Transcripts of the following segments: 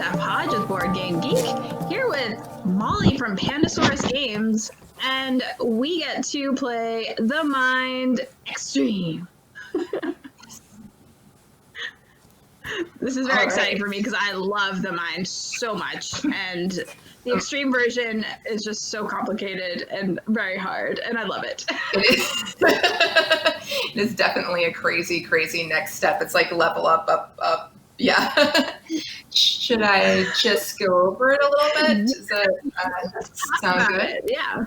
Steph Hodge with Board Game Geek, here with Molly from Pandasaurus Games, and we get to play The Mind Extreme. This is very exciting for me because I love The Mind so much, and the extreme version is just so complicated and very hard, and I love it. It is definitely a crazy, crazy next step. It's like level up, up. Yeah. Should I just go over it a little bit? Does that sound good? Yeah.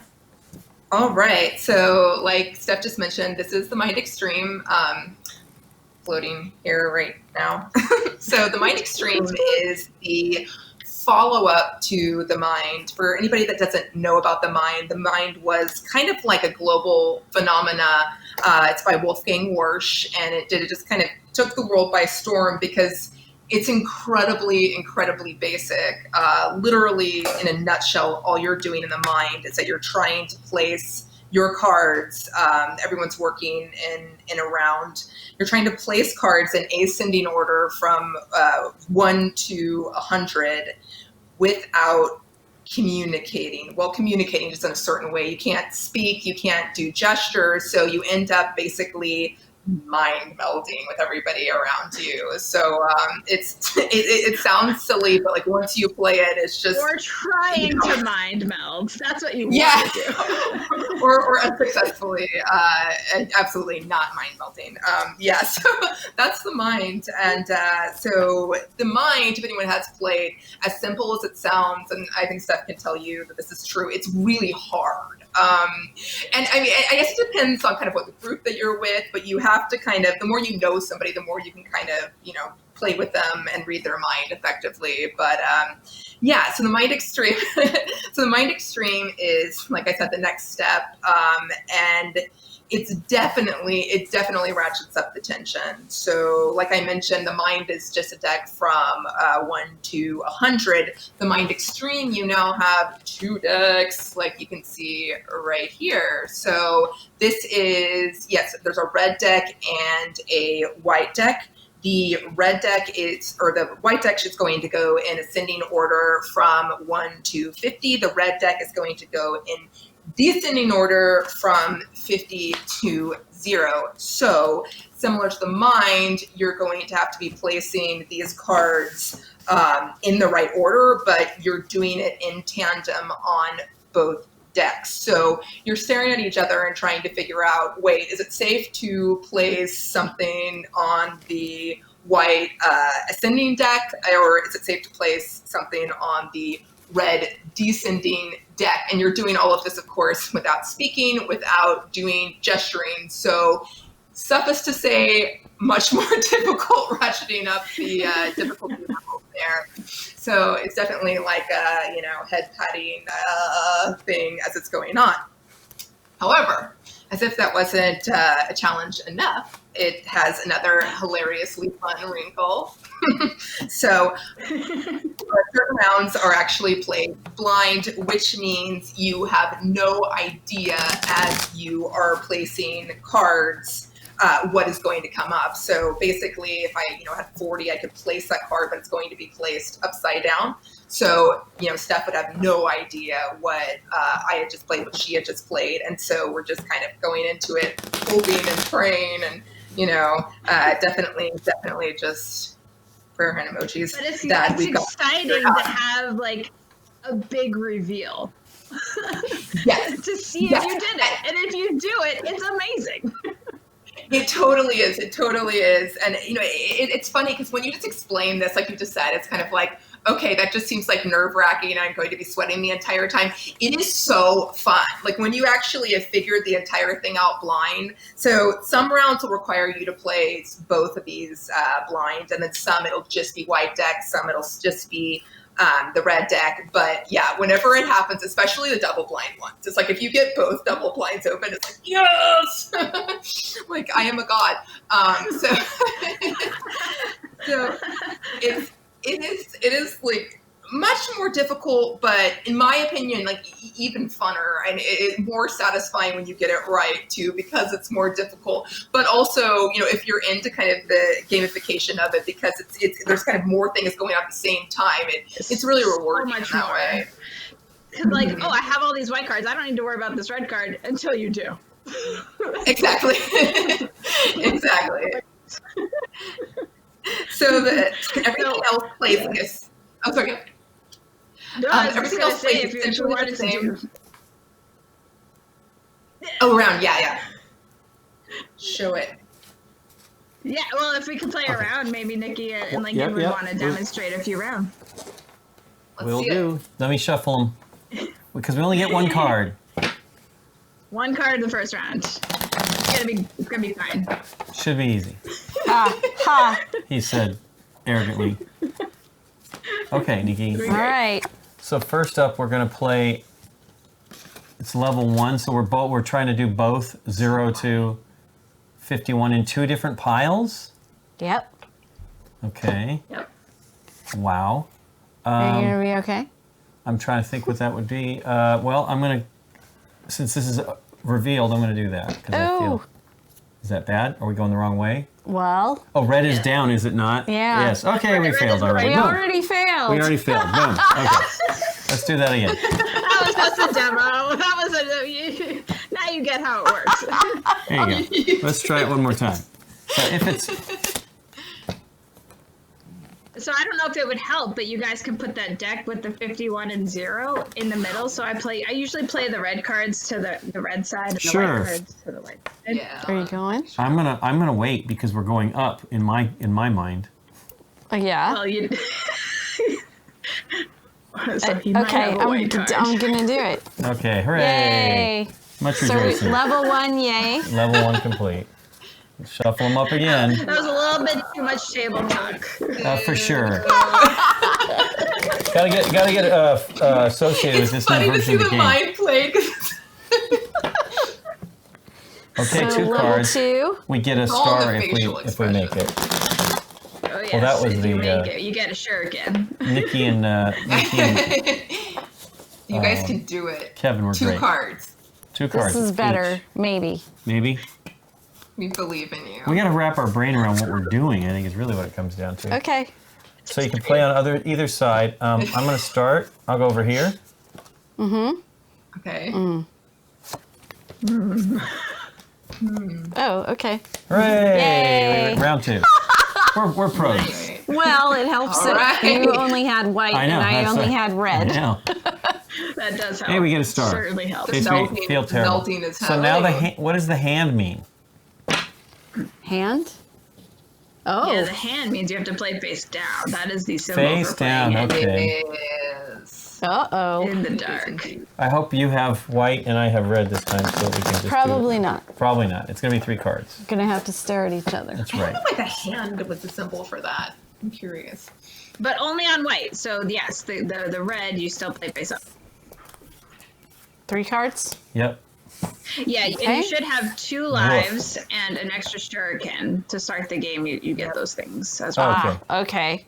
All right. So like Steph just mentioned, this is The Mind Extreme. Floating here right now. So The Mind Extreme is the follow-up to The Mind. For anybody that doesn't know about The Mind was kind of like a global phenomena. It's by Wolfgang Warsch, and it just kind of took the world by storm because it's incredibly, incredibly basic. Literally, in a nutshell, all you're doing in the mind is that you're trying to place your cards. Everyone's working in a round. You're trying to place cards in ascending order from 1 to 100 without communicating. Well, communicating just in a certain way. You can't speak, you can't do gestures, so you end up basically mind melding with everybody around you. So it sounds silly, but like once you play it, it's just or trying to mind meld. That's what you want to do. or unsuccessfully, absolutely not mind melding. So that's The Mind, and so The Mind, if anyone has played, as simple as it sounds, and I think Steph can tell you that this is true, it's really hard. And I mean, I guess it depends on kind of what the group that you're with, but you have to kind of, the more you know somebody, the more you can kind of, play with them and read their mind effectively. But so The Mind Extreme, The Mind Extreme is, like I said, the next step. And it definitely ratchets up the tension. So like I mentioned, The Mind is just a deck from 1 to 100. The Mind Extreme, you now have 2 decks, like you can see right here. So this is, yes, there's a red deck and a white deck. The red deck the white deck is going to go in ascending order from 1 to 50. The red deck is going to go in descending order from 50 to 0. So similar to The Mind, you're going to have to be placing these cards in the right order, but you're doing it in tandem on both decks. So you're staring at each other and trying to figure out, wait, is it safe to place something on the white ascending deck, or is it safe to place something on the red descending deck? And you're doing all of this, of course, without speaking, without doing gesturing. So suffice to say, much more difficult ratcheting up the difficulty level there. So it's definitely like a, head patting thing as it's going on. However, as if that wasn't a challenge enough, it has another hilariously fun wrinkle. So certain rounds are actually played blind, which means you have no idea as you are placing cards what is going to come up. So basically, if I had 40, I could place that card, but it's going to be placed upside down. So Steph would have no idea what I had just played, what she had just played, and so we're just kind of going into it, hoping and praying, and definitely just prayer hand emojis. But it's exciting to have like a big reveal. Yes. To see if you did it, and if you do it, it's amazing. It totally is. It totally is. And, it's funny because when you just explain this, like you just said, it's kind of like, okay, that just seems like nerve-wracking and I'm going to be sweating the entire time. It is so fun. Like when you actually have figured the entire thing out blind. So some rounds will require you to play both of these blind, and then some it'll just be white deck, some it'll just be the red deck. But yeah, whenever it happens, especially the double blind ones, it's like if you get both double blinds open, it's like, yes, like I am a god. So it is like much more difficult, but in my opinion, like even funner and more satisfying when you get it right too, because it's more difficult. But also, if you're into kind of the gamification of it, because it's there's kind of more things going on at the same time, it's really rewarding so much in that more. way. Like, oh, I have all these white cards. I don't need to worry about this red card until you do. Exactly. Exactly. So everything else plays this. Oh, sorry. No, I was everything just else gonna say, plays if you essentially wanted the to same. do. Oh, around, yeah. Show it. Yeah, well, if we could play around, maybe Nikki and Lincoln would want to demonstrate a few rounds. Will do. Let me shuffle them. Because we only get one card. One card in the first round. It's gonna be fine. Should be easy. Ha! He said arrogantly. Okay, Nikki. All right. So first up, we're gonna play. It's level 1, so we're trying to do both 0 to 51 in 2 different piles. Yep. Okay. Yep. Wow. Are you gonna be okay? I'm trying to think what that would be. Well, I'm gonna, since this is revealed, I'm gonna do that. 'Cause I feel, is that bad? Are we going the wrong way? Well. Oh, red is down, is it not? Yeah. Yes. Okay, we failed. All right. We Boom. already failed. We already failed. Boom. Okay. Let's do that again. That was just a demo. That was now you get how it works. There you go. Let's try it one more time. So if it's So I don't know if it would help, but you guys can put that deck with the 51 and 0 in the middle. So I usually play the red cards to the red side and the Sure. white cards to the white side. Yeah. Are you going? I'm gonna wait because we're going up in my mind. Yeah. Well, you. So he might Okay, have a white card. I'm gonna do it. Okay, hooray! Yay! Much So rejoicing. level 1, yay. Level 1 complete. Shuffle them up again. That was a little bit too much table talk. For sure. gotta get associated with this new Funny to version see of the the game. mind play. Okay, So 2 level cards. 2. We get a All the star facial if we make it. Oh yes, Well, that was if you the, make it, you get a shuriken. Nikki and You guys can do it. Kevin were 2 great. cards. 2 cards. This is each. better, maybe. Maybe. We believe in you. We got to wrap our brain around what we're doing. I think is really what it comes down to. Okay. So you can play on either side. I'm going to start. I'll go over here. Okay. Oh, okay. Hooray! Yay. Round 2. We're pros. Right. Well, it helps All that right. you only had white I know. and I that's only a- had red. Yeah. That does help. Hey, we get a star. Certainly helps. Makes me Melting- feel terrible. melting is So now happening. what does the hand mean? Hand? Oh. Yeah, the hand means you have to play face down. That is the symbol Face for playing down, it okay. Yes. Uh-oh. in the dark. I hope you have white and I have red this time so that we can just Probably do it. not. Probably not. It's going to be 3 cards. Gonna have to stare at each other. That's I don't right. know why the hand was the symbol for that. I'm curious. But only on white. So yes, the red you still play face up. 3 cards? Yep. Yeah, and Okay. you should have 2 lives and an extra shuriken to start the game. You get those things as well. Okay. Okay.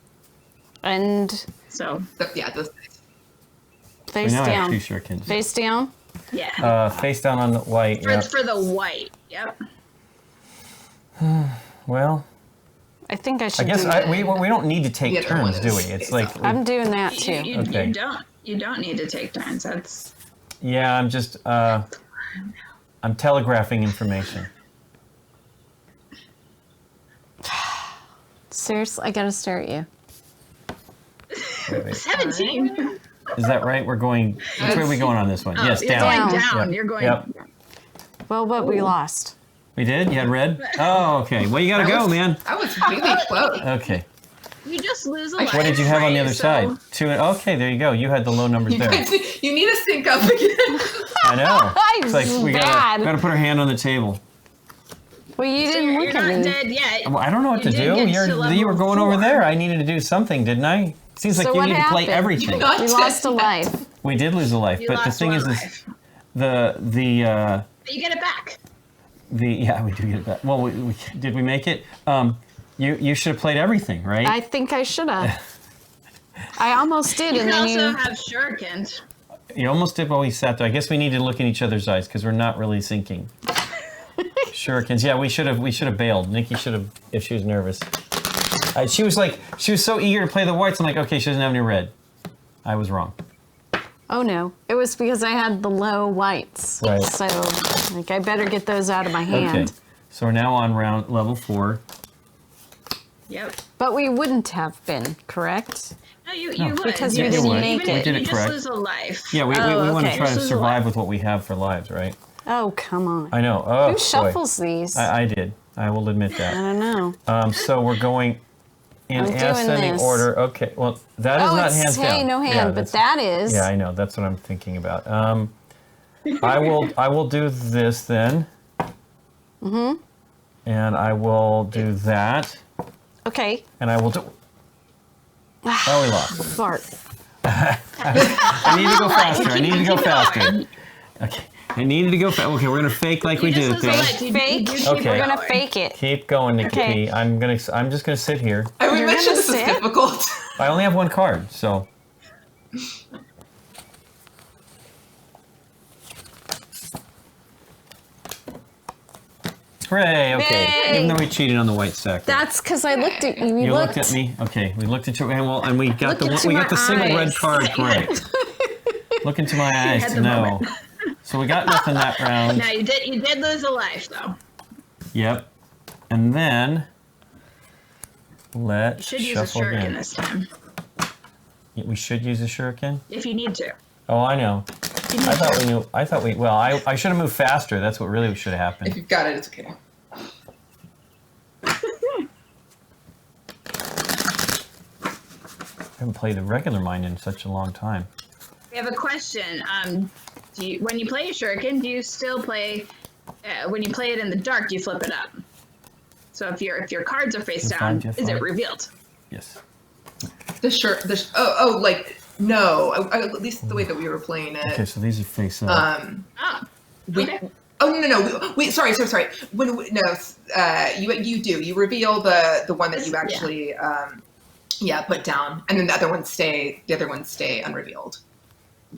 And So So, yeah, those face So now I have down. 2 shurikens. Face down? yeah, Face down on the white. for, Yep. for the white. Yep. Well, I think I I should guess do that. we don't need to take The other one turns, do we? is It's face like up. I'm doing that You, too. you, Okay. you don't need to take turns. That's yeah. I'm just I'm telegraphing information. Seriously, I gotta stare at you. Wait. 17. Is that right? We're going. Which way are we going on this one? Yes, You're down. going down. Yep. You're going. Yep. Well, but we lost. We did. You had red. Oh, okay. Well, you got to go, man. That was really close. Okay. You just lose a life. What did you have on the right? other So- side? 2. Okay, there you go. You had the low numbers You there. guys, you need to sync up again. I know. This It's like is we bad. gotta put our hand on the table. Well, you So didn't you're look not at me. dead yet. Well, I don't know what You to did do. get to You level were going over 4. there. I needed to do something, didn't I? Seems like So you what need to play happened? everything. Not We lost a dead. life. We did lose a life, You but the lost thing one is, life. the But you get it back. yeah, we do get it back. Well, did we make it? You should have played everything, right? I think I should have. I almost did, You and can then also you. have shurikens. You almost did while we sat there. I guess we need to look in each other's eyes because we're not really syncing. Shurikens. Yeah, we should have bailed. Nikki should have if she was nervous. She was so eager to play the whites. I'm like, okay, she doesn't have any red. I was wrong. Oh no, it was because I had the low whites. Right. So, like, I better get those out of my hand. Okay, so we're now on level 4. Yep. But we wouldn't have been, correct? No, you No. would. Because you just- didn't even make if it. We did you it just correct. lose a life. Yeah, we Oh, want to okay. try to This is survive what- with what we have for lives, right? Oh, come on. I know. Oh, Who boy. shuffles these? I did. I will admit I that. don't know. So we're going in I'm doing ascending this. order. Okay, well, that is Oh, not it's hands down. hey, no hand, Yeah, but that's- that is. Yeah, I know. That's what I'm thinking about. I will do this then. Mm-hmm. And I will do that. Okay. And I will do. Oh, we lost. Fart. I need to go faster. I need to go faster. Okay. I needed to go fast. Okay, we're gonna fake like we did it there. Fake. keep Okay. We're gonna going. fake it. Keep going, Nikki Okay. P. I'm just gonna sit here. And we You're mentioned gonna this is sit? difficult. I only have one card, so. Hooray! Okay. Yay! Even though we cheated on the white stack. That's because I looked at you. You looked at me. Okay, we looked at you, and we got Look into we my got the single red eyes. card correct. Look into my eyes had to the know. moment. So we got nothing that round. No, you did lose a life though. Yep. And then You let's should use a shuffle shuriken again. this time We should use a shuriken. if you need to. Oh, I know. If you need I thought to. we knew. I thought we. Well, I should have moved faster. That's what really should have If happened. you've got it, it's okay. I haven't played the regular mine in such a long time. We have a question. When you play a shuriken, do you still play? When you play it in the dark, do you flip it up? So if your cards are face down, F5, is it F5. revealed? Yes. Like no. At least the way that we were playing Okay, it. so these are face up. Oh, We. okay. Oh no. We sorry. When you reveal the one that you Yeah. actually put down, and then the other ones stay unrevealed.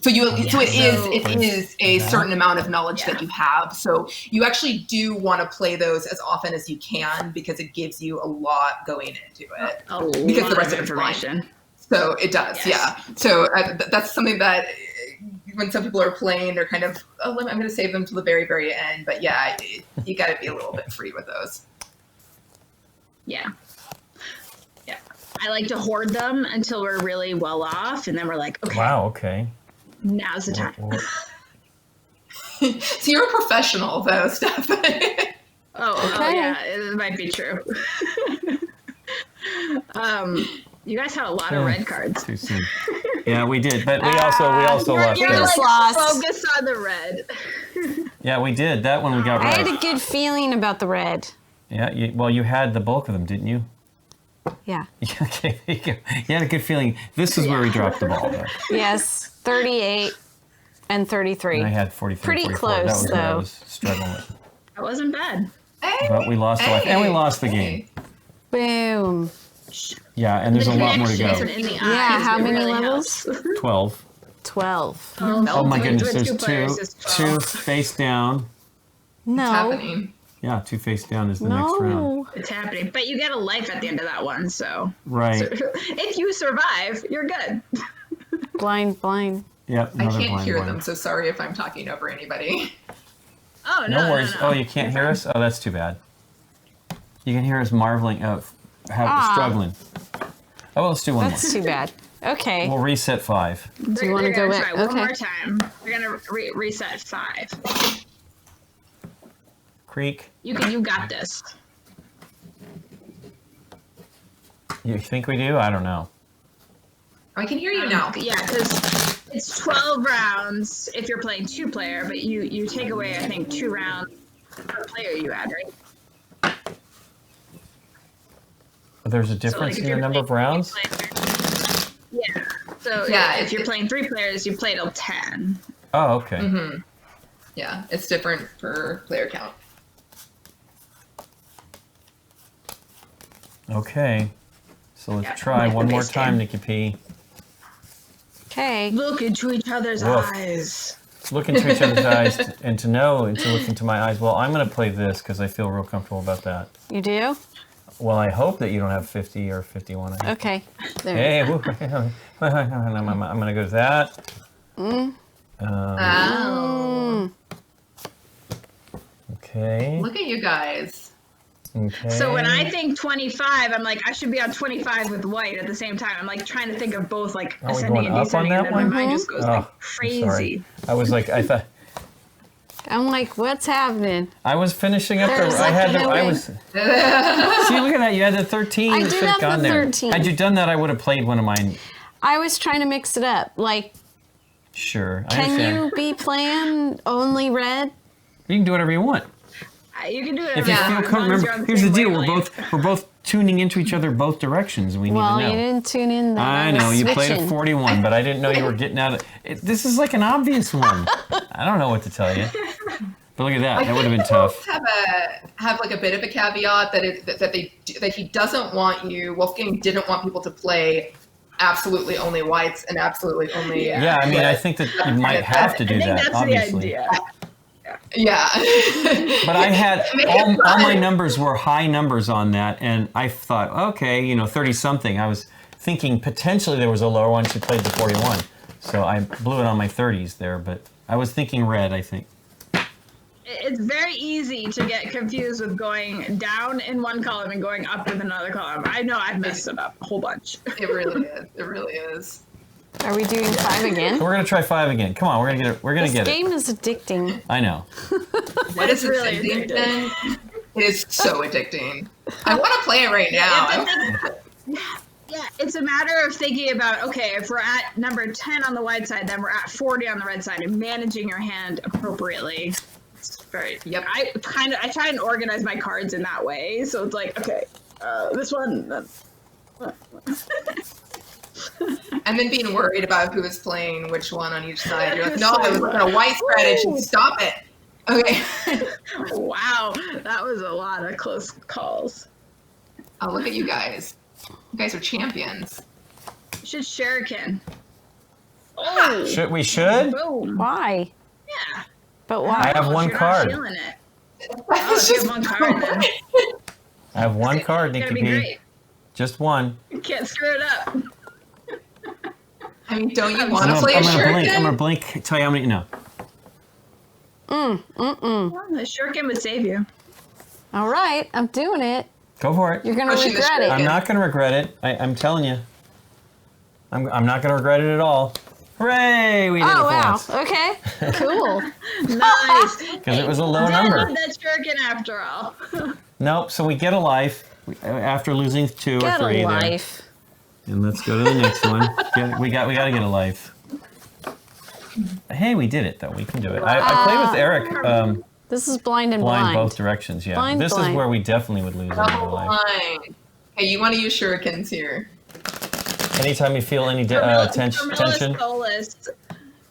So it is a that. certain amount of knowledge Yeah. that you have. So you actually do want to play those as often as you can because it gives you a lot going into it. Because lot the rest of of it's blind. information. So it does, Yes. yeah. So that's something that when some people are playing, they're kind of, I'm going to save them till the very, very end. But yeah, you got to be a little bit free with those. Yeah. Yeah. I like to hoard them until we're really well off, and then we're like, okay, Wow. Okay. now's the time. So you're a professional, though, Steph. Oh, Okay. yeah, it might be true. You guys had a lot of red cards. Too soon. Yeah, we did, but we also lost. You're that. just like lost. focus on the red. Yeah, we did. That one we got I had right. a good feeling about the red. Yeah. You had the bulk of them, didn't you? Yeah. Okay. There you go. You had a good feeling. This is where we dropped the ball, though. Yes. 38 and 33. And I had 43. Pretty 44. That close, was what I though. was struggling with. That wasn't bad. But we lost the life, and we lost the game. Boom. Yeah, and there's a The lot more to connection go. in the Yeah, eyes, how it many really levels? helps. 12. 12. Oh my Doing goodness, there's two players is two 12. face down. No. It's happening. Yeah, two face down is the next round. No. It's happening, but you get a life at the end of that one. So Right. if you survive, you're good. Blind. Yep. I another can't blind hear one. them, so sorry if I'm talking over anybody. Oh No worries. no. Oh, you can't hear us? Oh, that's too bad. You can hear us marveling, struggling. Oh, well, let's do one That's too bad. Okay. more. We'll reset 5. Do you want to We're go gonna back? try one Okay. more time. We're gonna reset 5. Creek, You got this. you think we do? I don't know. I can hear you now. Yeah, because it's 12 rounds if you're playing 2-player, but you take away I think 2 rounds per player you add, right? There's a So, difference if in the you're number of playing rounds? 3 players- Yeah. So Yeah, if you're playing 3 players, you play till 10. Oh, okay. Mm-hmm. Yeah, it's different per player count. Okay. So let's Yeah, try like one the more base time, game. Nikki P. Okay. Look into each other's Woof. eyes. Look into each other's eyes and to know and to look into my eyes. Well, I'm going to play this because I feel real comfortable about that. You do? Well, I hope that you don't have 50 or 51. Okay. There. Hey, woo, I'm going to go to that. Oh. Okay. Look at you guys. Okay. So when I think 25, I'm like, I should be on 25 with white at the same time. I'm like trying to think of both like Are we ascending going and up on descending, that and then my one? mind just goes Oh, like I'm crazy. sorry. I was like, I thought. I'm like, what's happening? I was finishing up There's the. I had. like The, I no was. See, look at that. You had the 13. I You did should have gone the there. 13. Had you done that, I would have played one of mine. I was trying to mix it up. Like, Sure. I can understand. you be playing only red? You can do whatever you want. You can do it. If you feel comfortable, remember, here's the deal: we're both tuning into each other both directions. We need Well, to know. you didn't tune in. That I know you played at 41, but I didn't know you were getting out of it. This is like an obvious one. I don't know what to tell you. But look at that. That would have been tough. Have like a bit of a caveat that he doesn't want you. Wolfgang didn't want people to play absolutely only whites and absolutely only. Yeah, I mean, I think that you might have to do I think that, that's obviously. the idea. Yeah. But I had all my numbers were high numbers on that, and I thought, okay, 30 something. I was thinking potentially there was a lower one. She played the 41, so I blew it on my 30s there. But I was thinking red, I think. It's very easy to get confused with going down in one column and going up in another column. I know I've messed it up a whole bunch. It really is. It really is. Are we doing 5 again? So we're gonna try 5 again. Come on, we're gonna get it. We're gonna This get game is addicting. it. I know. What is really it? addicting. It is so addicting. I want to play it right now. Yeah, it's a matter of thinking about, okay, if we're at number 10 on the white side, then we're at 40 on the red side, and managing your hand appropriately. It's very. Yep. I try and organize my cards in that way, so it's like, okay, this one. And then being worried about who is playing which one on each side. You're like, no, I was looking at a white strategy. Stop it. Okay. Wow, that was a lot of close calls. Oh, look at you guys. You guys are champions. You should shuriken. Oh, We should? boom. Why? Yeah. But I why? have If one you're card. Not feeling it. Oh, if you have one card, then I have one card, it's Nikki gonna be P. great. Just one. You can't screw it up. I mean, don't you I'm want to I'm play a gonna blink. I'm shuriken? gonna blink. Tell you how many. No. Well, the shuriken would save you. All right, I'm doing it. Go for it. You're gonna Pushing the regret it. I'm not gonna regret it. I'm telling you. I'm not gonna regret it at all. Hooray! We did it Oh for wow. once. Okay. Cool. Nice. Because it was a low Didn't number. love that shuriken after all. Nope. So we get a life after losing 2 Got or 3 a there. life. And let's go to the next one. We got to get a life. Hey, we did it though. We can do it. I played with Eric. This is blind and Blind blind. both directions. Yeah. Blind, this blind. is where we definitely would lose another Double life. line. Hey, you want to use shurikens here. Anytime you feel any tension.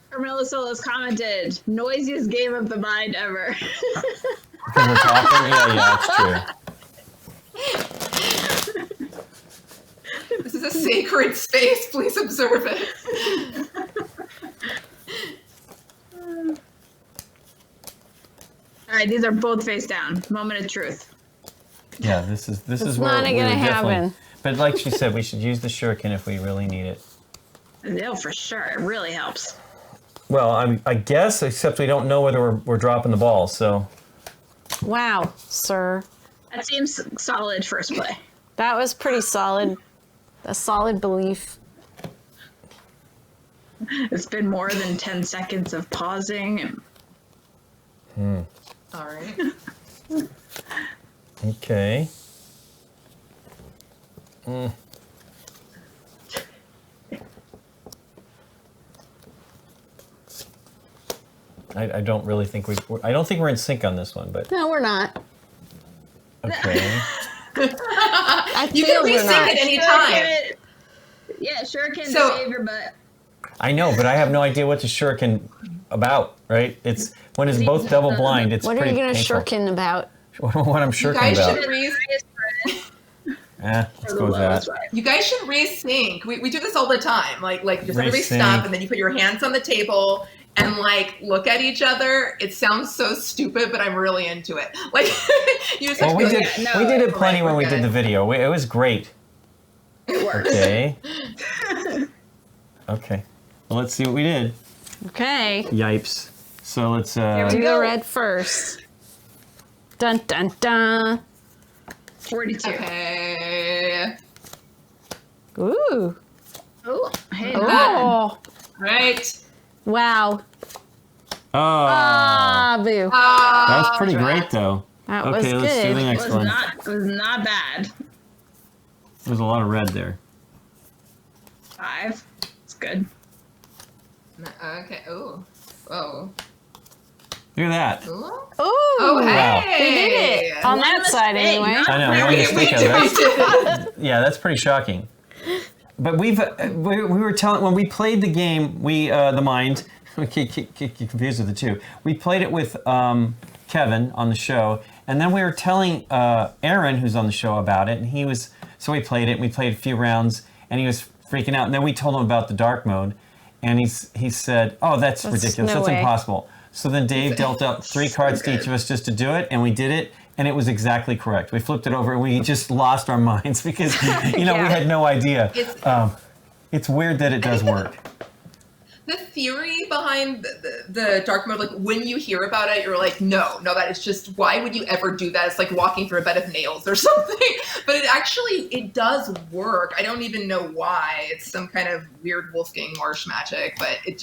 Carmilla Solis commented, noisiest game of the mind ever. Because we're talking. Yeah, it's true. This is a sacred space. Please observe it. All right, these are both face down. Moment of truth. Yeah, this is It's where not we gonna would definitely. happen. But like she said, we should use the shuriken if we really need it. No, for sure. It really helps. Well, I guess, except we don't know whether we're dropping the ball. So Wow, sir. That seems solid first play. That was pretty solid. A solid belief. It's been more than 10 seconds of pausing. All right. okay. I don't really think I don't think we're in sync on this one, but No, we're not. okay. I You feel can we're resync not. it anytime. Yeah, shuriken to So- save your butt. I know, but I have no idea what the shuriken about. Right? It's when it's both double blind. It's What are you pretty gonna painful. shuriken about? What I'm You shuriken guys about? should Let's go with that. You guys should resync. We do this all the time. Like just everybody Resync. stop and then you put your hands on the table and like look at each other. It sounds so stupid, but I'm really into it. Like you just have Well, to we be did. like, We did it plenty we're when we good. did the video. It was great. It works. Okay. Okay. Well, let's see what we did. Okay. Yipes. So let's. Here Do we the go. red first. Dun dun dun. 42. Okay. Ooh. Oh, hey, Oh. Right. Wow. Oh, Ah, boo. that was pretty great though. That was Okay, let's do good. the It next was one. not bad. There's a lot of red there. 5. It's good. Okay. Oh. Oh. Look at that. Ooh. Ooh. Oh, Wow. hey. We did it. On One that side, mistake, anyway. not I know. very One good. mistake out of that. did. Yeah, that's pretty shocking. But we were telling when we played the game, the mind. We get confused with the two. We played it with Kevin on the show, and then we were telling Aaron, who's on the show, about it, and he was. So we played it. And we played a few rounds, and he was freaking out. And then we told him about the dark mode, and he said, "Oh, that's ridiculous. no That's way." impossible." So then Dave dealt out 3 cards to each of us just to do it, and we did it, and it was exactly correct. We flipped it over, and we just lost our minds because, we had no idea. It's weird that it does work. The theory behind the dark mode, like when you hear about it, you're like, no, that is just, why would you ever do that? It's like walking through a bed of nails or something. But it does work. I don't even know why. It's some kind of weird Wolfgang Marsh magic, but it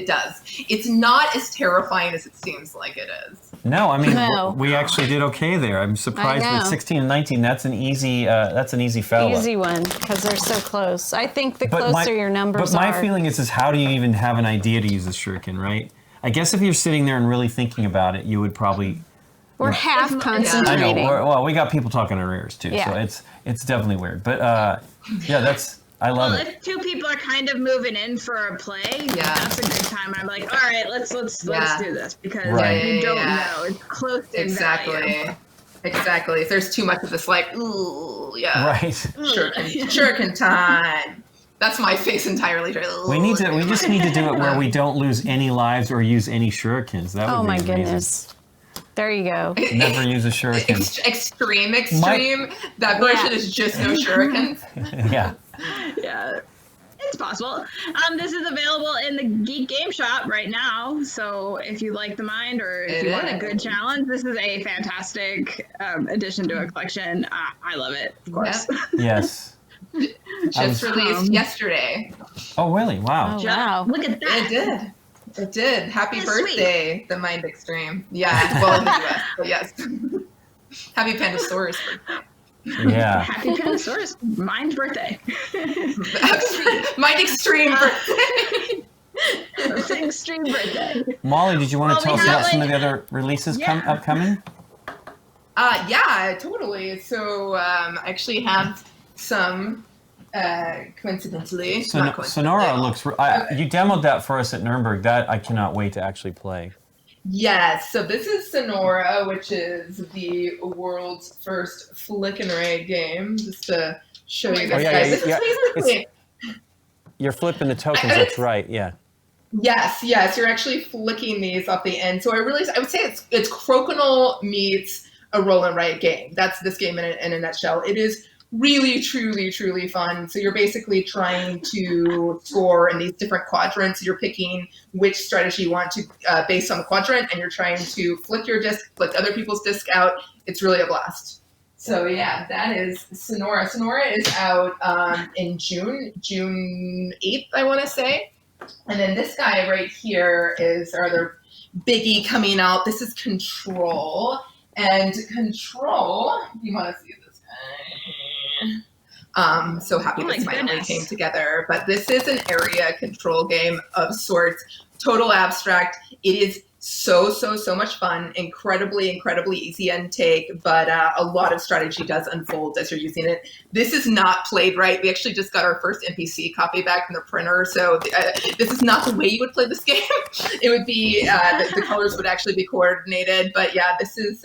does. It's not as terrifying as it seems like it is. No, I mean, No. we actually did okay there. I'm surprised I know. with 16 and 19. That's an easy fella. Easy one, because they're so close. I think the But closer your numbers But my are. feeling is how do you even have an idea to use a shuriken, right? I guess if you're sitting there and really thinking about it, you would probably. We're half I know. concentrating. Well, we got people talking in our ears too, Yeah. so it's definitely weird. But I love Well, it. if 2 people are kind of moving in for a play, that's a good time. I'm like, all right, let's do this because Right. you don't Yeah. know. It's close in Exactly. value. Exactly. If there's too much of this, like, ooh, yeah. Right. Shuriken time. That's my face entirely. We just need to do it where we don't lose any lives or use any shurikens. That would Oh be my amazing. goodness. There you go. Never use a shuriken. Extreme. That version is just no shurikens. Yeah. Yeah, it's possible. This is available in the Geek Game Shop right now. So if you like the mind or if It you want a is. good challenge, this is a fantastic addition to a collection. I love it, of course. Yep. Yes. Just released yesterday. Oh, really? Wow. Oh, wow. Look at that. It did. Happy That's sweet. birthday, the Mind Extreme. Yeah, well in the US, but yes. Happy Pandasaurus birthday. Yeah. Happy Pandasaurus, mine's birthday. Mind Extreme birthday. Extreme birthday. Molly, did you want to Well, tell we us have, about some of like- the other releases Yeah. upcoming? Yeah, totally. So I actually have some, coincidentally. not coincidentally. Sonora looks. You demoed that for us at Nuremberg. That I cannot wait to actually play. Yes, so this is Sonora, which is the world's first flick and ray game. Just to show you guys. Oh, yeah, This is yeah. basically- You're flipping the tokens. That's right. Yeah. Yes, you're actually flicking these off the end. So I would say it's Crokinole meets a roll and write game. That's this game in a nutshell. It is really, truly, truly fun. So you're basically trying to score in these different quadrants. You're picking which strategy you want to based on the quadrant, and you're trying to flick your disc, flick other people's disc out. It's really a blast. So yeah, that is Sonora. Sonora is out in June 8th, I want to say. And then this guy right here is our other biggie coming out. This is Control. And Control, you want to see this guy? So happy Oh my this finally goodness. came together. But this is an area control game of sorts. Total abstract. It is so much fun. Incredibly easy intake, but a lot of strategy does unfold as you're using it. This is not played right. We actually just got our first NPC copy back from the printer, so this is not the way you would play this game. It would be, the colors would actually be coordinated, but yeah, this is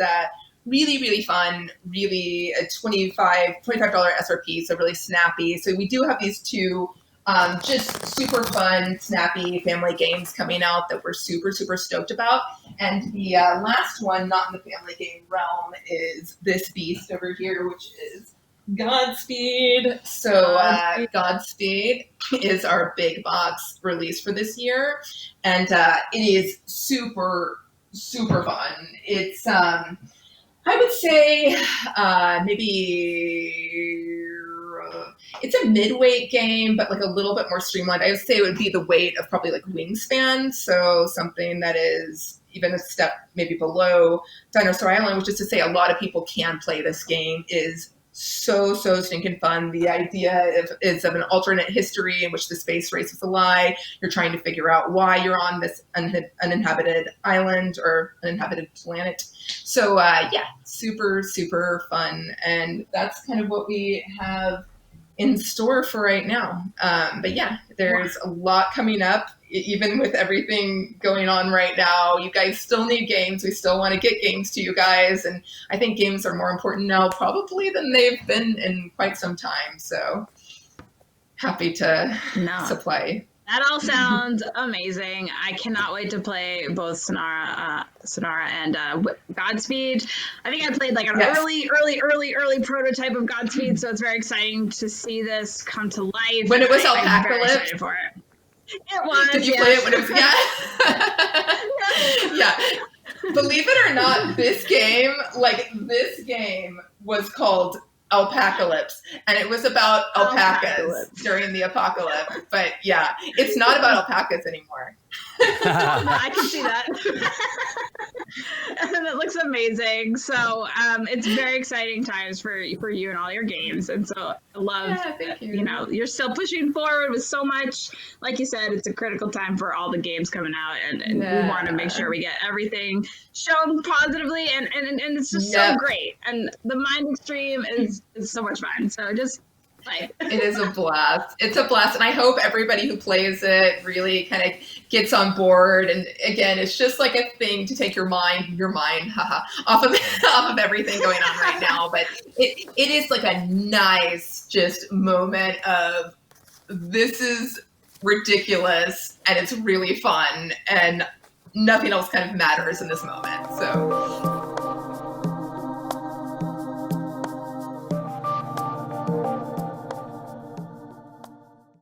really, really fun, really a $25 SRP, so really snappy. So we do have these two just super fun, snappy family games coming out that we're super, super stoked about. And the last one, not in the family game realm, is this beast over here, which is Godspeed. So Godspeed is our big box release for this year. And it is super, super fun. It's, I would say maybe it's a mid-weight game, but like a little bit more streamlined. I would say it would be the weight of probably like Wingspan, so something that is even a step maybe below Dinosaur Island, which is to say a lot of people can play this game. Is so stinking fun. The idea is of an alternate history in which the space race is a lie. You're trying to figure out why you're on this uninhabited island or uninhabited planet. So yeah, super, super fun. And that's kind of what we have in store for right now. But yeah, there's a lot coming up. Even with everything going on right now, you guys still need games. We still want to get games to you guys. And I think games are more important now probably than they've been in quite some time. So happy to supply. That all sounds amazing. I cannot wait to play both Sonara and Godspeed. I think I played like an early prototype of Godspeed, so it's very exciting to see this come to life. When it was I'm Alpaca very Lips. excited for it. It was. Did you play it when it was? Yeah. Believe it or not, this game was called Alpacalypse, and it was about alpacas during the apocalypse. But yeah, it's not about alpacas anymore. I can see that. And it looks amazing. So it's very exciting times for you and all your games. And so I love, thank you. You know, you're still pushing forward with so much. Like you said, it's a critical time for all the games coming out, and we want to make sure we get everything shown positively, and it's just so great. And the Mind Extreme is so much fun. So just it is a blast. It's a blast, and I hope everybody who plays it really kind of gets on board. And again, it's just like a thing to take your mind, off of everything going on right now. But it is like a nice just moment of this is ridiculous and it's really fun, and nothing else kind of matters in this moment. So